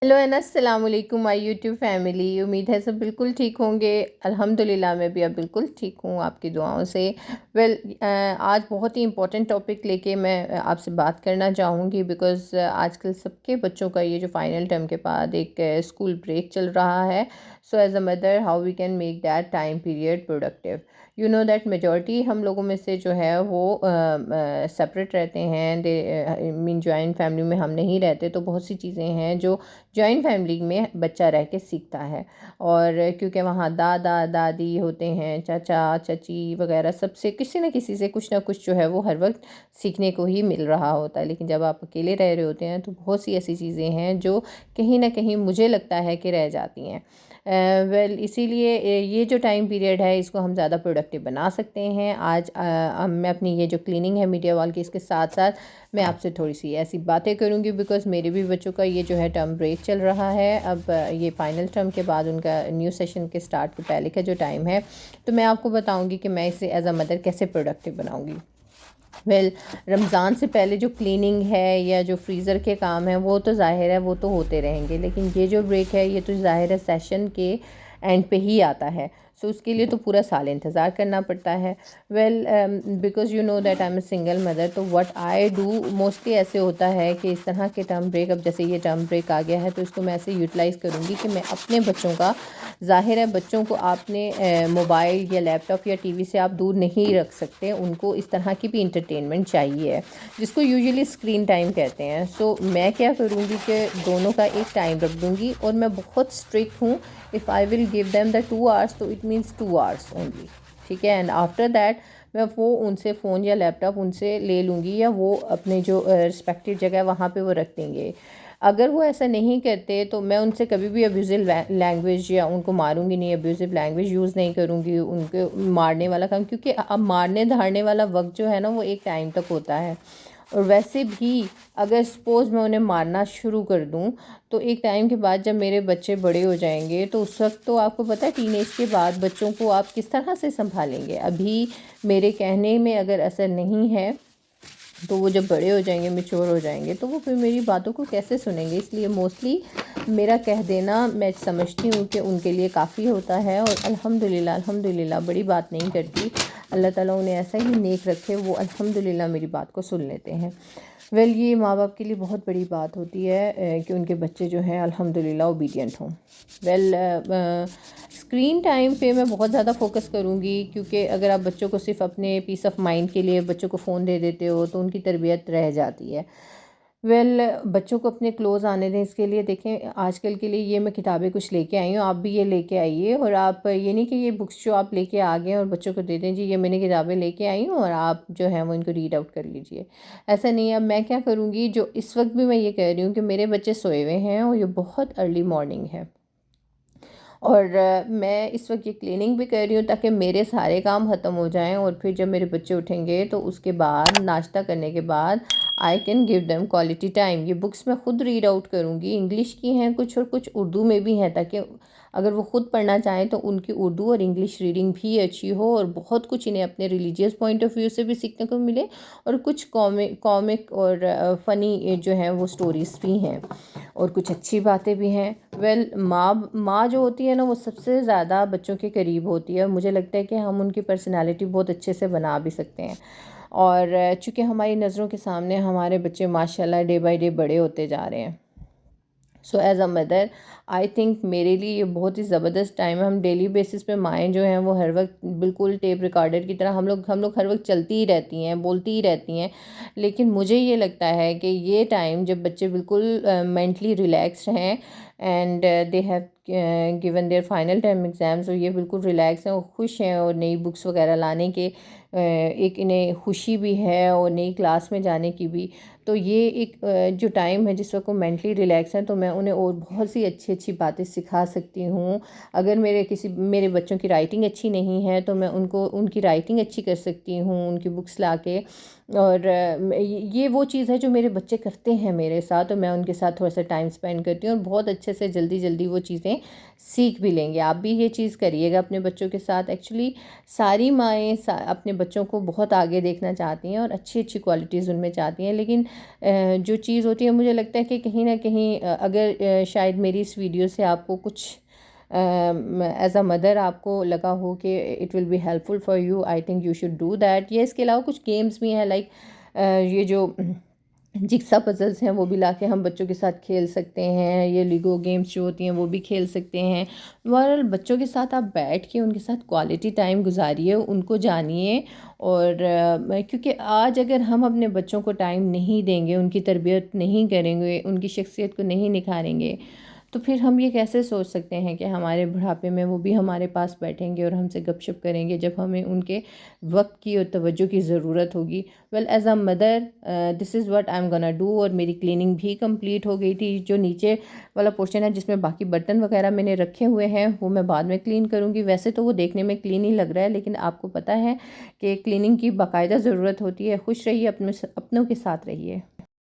Hello and अस्सलाम वालेकुम my YouTube family. उम्मीद है सब बिल्कुल ठीक होंगे। अल्हम्दुलिल्लाह मैं भी अब बिल्कुल ठीक हूँ आपकी दुआओं से। आज बहुत ही इम्पोर्टेंट टॉपिक लेके मैं आपसे बात करना चाहूँगी बिकॉज़ आजकल सबके बच्चों का ये जो फाइनल टर्म के बाद एक स्कूल ब्रेक चल रहा है। So as a mother how we can make that time period productive. You know that majority हम लोगों में से जो है वो सेपरेट रहते हैं। दे मीन जॉइंट फैमिली में हम नहीं रहते, तो बहुत सी चीज़ें हैं जो जॉइंट फैमिली में बच्चा रह के सीखता है। और क्योंकि वहाँ दादा दादी होते हैं, चाचा चाची वगैरह, सबसे किसी न किसी से कुछ ना कुछ जो है वो हर वक्त सीखने को ही मिल रहा होता है। लेकिन जब आप अकेले रह रहे होते हैं तो बहुत सी ऐसी चीज़ें हैं जो कहीं ना कहीं मुझे लगता है कि रह जाती हैं। इसीलिए ये जो टाइम पीरियड है इसको हम ज़्यादा प्रोडक्टिव बना सकते हैं। आज मैं अपनी ये जो क्लीनिंग है मीडिया वॉल की, इसके साथ साथ मैं आपसे थोड़ी सी ऐसी बातें करूंगी बिकॉज़ मेरे भी बच्चों का ये जो है टर्म ब्रेक चल रहा है। अब ये फाइनल टर्म के बाद उनका न्यू सेशन के स्टार्ट के पहले का जो टाइम है, तो मैं आपको बताऊंगी कि मैं इसे एज अ मदर कैसे प्रोडक्टिव बनाऊंगी। रमज़ान से पहले जो क्लीनिंग है या जो फ्रीज़र के काम है वो तो ज़ाहिर है वो तो होते रहेंगे, लेकिन ये जो ब्रेक है ये तो ज़ाहिर है सेशन के एंड पे ही आता है। सो उसके लिए तो पूरा साल इंतज़ार करना पड़ता है। Because you know that I am a single mother, तो व्हाट आई डू मोस्टली ऐसे होता है कि इस तरह के टर्म ब्रेक, अब जैसे ये टर्म ब्रेक आ गया है तो इसको मैं ऐसे यूटिलाइज़ करूँगी कि मैं अपने बच्चों का, ज़ाहिर है बच्चों को आपने मोबाइल या लैपटॉप या टीवी से आप दूर नहीं रख सकते, उनको इस तरह की भी इंटरटेनमेंट चाहिए है जिसको यूजुअली स्क्रीन टाइम कहते हैं। सो मैं क्या करूँगी कि दोनों का एक टाइम रख दूँगी और मैं बहुत स्ट्रिक्ट हूँ। If I will give them the 2 hours तो इट मीन्स 2 आवर्स ओनली, ठीक है। एंड आफ्टर दैट मैं वो उनसे फ़ोन या लैपटॉप उनसे ले लूँगी या वो अपने जो रिस्पेक्टिव जगह है वहाँ पे वो रख देंगे। अगर वो ऐसा नहीं करते तो मैं उनसे कभी भी अब्यूज़िव लैंग्वेज या उनको मारूंगी नहीं, अब्यूज़िव लैंग्वेज यूज़ नहीं करूँगी उनको मारने वाला काम, क्योंकि अब मारने धारने वाला वक्त जो है ना वो एक टाइम तक होता है। और वैसे भी अगर सपोज़ मैं उन्हें मारना शुरू कर दूं तो एक टाइम के बाद जब मेरे बच्चे बड़े हो जाएंगे तो उस वक्त तो आपको पता है टीनेज के बाद बच्चों को आप किस तरह से संभालेंगे। अभी मेरे कहने में अगर असर नहीं है तो वो जब बड़े हो जाएंगे, मैच्योर हो जाएंगे, तो वो फिर मेरी बातों को कैसे सुनेंगे। इसलिए मोस्टली मेरा कह देना मैं समझती हूँ कि उनके लिए काफ़ी होता है। और अल्हम्दुलिल्लाह अल्हम्दुलिल्लाह बड़ी बात नहीं करती, अल्लाह ताला उन्हें ऐसा ही नेक रखे, वो अल्हम्दुलिल्लाह मेरी बात को सुन लेते हैं। ये माँ बाप के लिए बहुत बड़ी बात होती है कि उनके बच्चे जो हैं अल्हम्दुलिल्लाह ओबीडियंट हों। स्क्रीन टाइम पे मैं बहुत ज़्यादा फोकस करूँगी, क्योंकि अगर आप बच्चों को सिर्फ अपने पीस ऑफ माइंड के लिए बच्चों को फ़ोन दे देते हो तो उनकी तरबियत रह जाती है। बच्चों को अपने क्लोज़ आने दें। इसके लिए देखें आजकल के लिए ये मैं किताबें कुछ लेके आई हूँ, आप भी ये लेके आइए। और आप ये नहीं कि ये बुक्स जो आप लेके आ गए और बच्चों को दे दें, जी ये मैंने किताबें लेके आई हूँ और आप जो है वो इनको रीड आउट कर लीजिए। ऐसा नहीं है। अब मैं क्या करूँगी, जो इस वक्त भी मैं ये कह रही हूँ कि मेरे बच्चे सोए हुए हैं और ये बहुत अर्ली मॉर्निंग है और मैं इस वक्त ये क्लीनिंग भी कर रही हूँ ताकि मेरे सारे काम ख़त्म हो जाएं और फिर जब मेरे बच्चे उठेंगे तो उसके बाद नाश्ता करने के बाद I can give them quality time. ये बुक्स मैं ख़ुद रीड आउट करूँगी, इंग्लिश की हैं कुछ और कुछ उर्दू में भी हैं, ताकि अगर वो ख़ुद पढ़ना चाहें तो उनकी उर्दू और इंग्लिश रीडिंग भी अच्छी हो और बहुत कुछ इन्हें अपने रिलीजियस पॉइंट ऑफ व्यू से भी सीखने को मिले और कुछ कॉमिक और फ़नी जो हैं वो स्टोरीज़ भी हैं और कुछ अच्छी बातें भी हैं। माँ जो होती है ना वो सबसे ज़्यादा बच्चों के करीब होती है और मुझे लगता है कि हम उनकी पर्सनालिटी बहुत अच्छे से बना भी सकते हैं। और चूँकि हमारी नज़रों के सामने हमारे बच्चे माशाल्लाह डे बाय डे बड़े होते जा रहे हैं। सो as a mother I think मेरे लिए ये बहुत ही ज़बरदस्त टाइम है। हम डेली बेसिस पे माएँ जो हैं वो हर वक्त बिल्कुल टेप रिकॉर्डर की तरह हम लोग हर वक्त चलती ही रहती हैं, बोलती ही रहती हैं। लेकिन मुझे ये लगता है कि ये टाइम जब बच्चे बिल्कुल मेंटली रिलैक्स्ड हैं and they have given there final term exams, और ये बिल्कुल रिलैक्स हैं और खुश हैं और नई बुक्स वगैरह लाने के एक इन्हें खुशी भी है और नई क्लास में जाने की भी। तो ये एक जो टाइम है जिस वक्त वो मेंटली रिलैक्स हैं तो मैं उन्हें और बहुत सी अच्छी अच्छी बातें सिखा सकती हूँ। अगर मेरे बच्चों की राइटिंग अच्छी नहीं है तो मैं उनको उनकी राइटिंग अच्छी कर सकती हूँ, उनकी बुक्स ला के और ये वो चीज़ है जो मेरे बच्चे करते हैं मेरे साथ, और मैं उनके साथ थोड़ा सा टाइम स्पेंड करती हूँ और बहुत अच्छे से जल्दी जल्दी वो चीज़ें सीख भी लेंगे। आप भी ये चीज़ करिएगा अपने बच्चों के साथ। एक्चुअली सारी माएँ अपने बच्चों को बहुत आगे देखना चाहती हैं और अच्छी अच्छी क्वालिटीज़ उनमें चाहती हैं, लेकिन जो चीज़ होती है, मुझे लगता है कि कहीं ना कहीं अगर शायद मेरी इस वीडियो से आपको कुछ एज अ मदर आपको लगा हो कि it will be helpful for you, I think you should do that. ये इसके अलावा कुछ गेम्स भी हैं, लाइक ये जो जिक्सा पजल्स हैं वो भी लाके हम बच्चों के साथ खेल सकते हैं। ये लीगो गेम्स जो होती हैं वो भी खेल सकते हैं। ओवरऑल बच्चों के साथ आप बैठ के उनके साथ क्वालिटी टाइम गुजारिए, उनको जानिए। और क्योंकि आज अगर हम अपने बच्चों को टाइम नहीं देंगे, उनकी तरबियत नहीं करेंगे, उनकी शख्सियत को नहीं निखारेंगे, तो फिर हम ये कैसे सोच सकते हैं कि हमारे बुढ़ापे में वो भी हमारे पास बैठेंगे और हमसे गपशप करेंगे जब हमें उनके वक्त की और तवज्जो की ज़रूरत होगी। Well, as a mother this is what I am gonna do. और मेरी क्लीनिंग भी कंप्लीट हो गई थी। जो नीचे वाला पोर्शन है जिसमें बाकी बर्तन वगैरह मैंने रखे हुए हैं वो मैं बाद में क्लीन करूँगी। वैसे तो वो देखने में क्लीन ही लग रहा है, लेकिन आपको पता है कि क्लीनिंग की बाकायदा ज़रूरत होती है। खुश रहिए, अपनों के साथ रहिए।